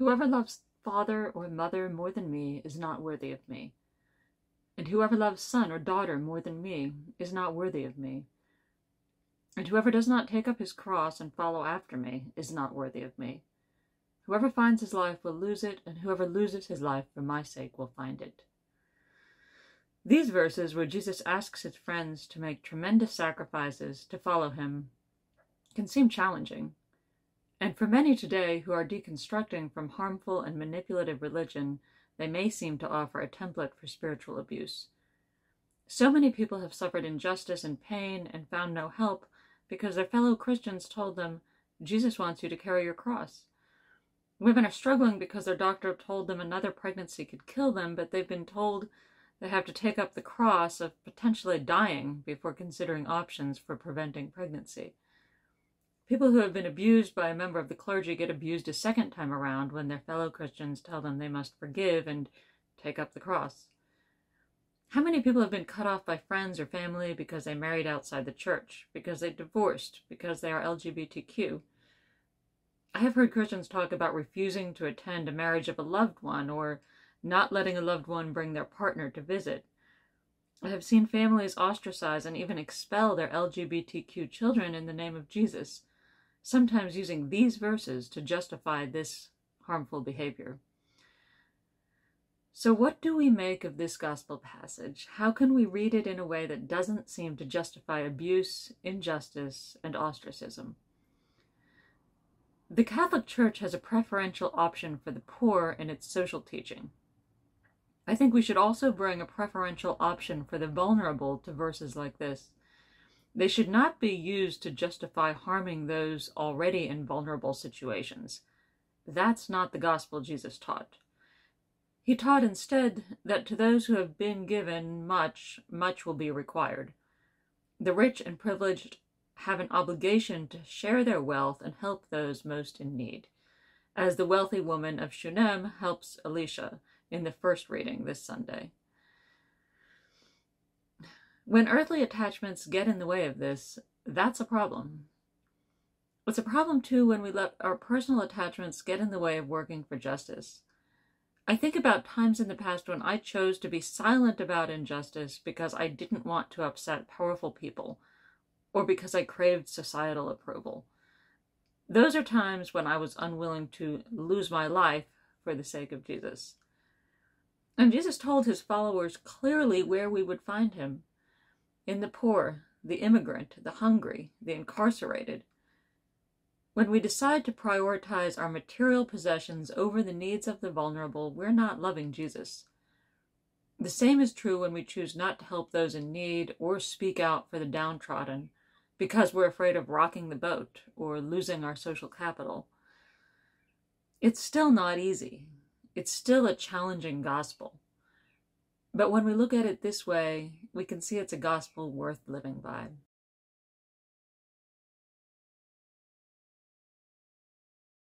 Whoever loves father or mother more than me is not worthy of me. And whoever loves son or daughter more than me is not worthy of me. And whoever does not take up his cross and follow after me is not worthy of me. Whoever finds his life will lose it, and whoever loses his life for my sake will find it. These verses, where Jesus asks his friends to make tremendous sacrifices to follow him, can seem challenging. And for many today who are deconstructing from harmful and manipulative religion, they may seem to offer a template for spiritual abuse. So many people have suffered injustice and pain and found no help because their fellow Christians told them, Jesus wants you to carry your cross. Women are struggling because their doctor told them another pregnancy could kill them, but they've been told they have to take up the cross of potentially dying before considering options for preventing pregnancy. People who have been abused by a member of the clergy get abused a second time around when their fellow Christians tell them they must forgive and take up the cross. How many people have been cut off by friends or family because they married outside the church, because they divorced, because they are LGBTQ? I have heard Christians talk about refusing to attend a marriage of a loved one or not letting a loved one bring their partner to visit. I have seen families ostracize and even expel their LGBTQ children in the name of Jesus, sometimes using these verses to justify this harmful behavior. So what do we make of this gospel passage? How can we read it in a way that doesn't seem to justify abuse, injustice, and ostracism? The Catholic Church has a preferential option for the poor in its social teaching. I think we should also bring a preferential option for the vulnerable to verses like this. They should not be used to justify harming those already in vulnerable situations. That's not the gospel Jesus taught. He taught instead that to those who have been given much, much will be required. The rich and privileged have an obligation to share their wealth and help those most in need, as the wealthy woman of Shunem helps Elisha in the first reading this Sunday. When earthly attachments get in the way of this, that's a problem. It's a problem too when we let our personal attachments get in the way of working for justice. I think about times in the past when I chose to be silent about injustice because I didn't want to upset powerful people, or because I craved societal approval. Those are times when I was unwilling to lose my life for the sake of Jesus. And Jesus told his followers clearly where we would find him: in the poor, the immigrant, the hungry, the incarcerated. When we decide to prioritize our material possessions over the needs of the vulnerable, we're not loving Jesus. The same is true when we choose not to help those in need or speak out for the downtrodden because we're afraid of rocking the boat or losing our social capital. It's still not easy. It's still a challenging gospel. But when we look at it this way, we can see it's a gospel worth living by.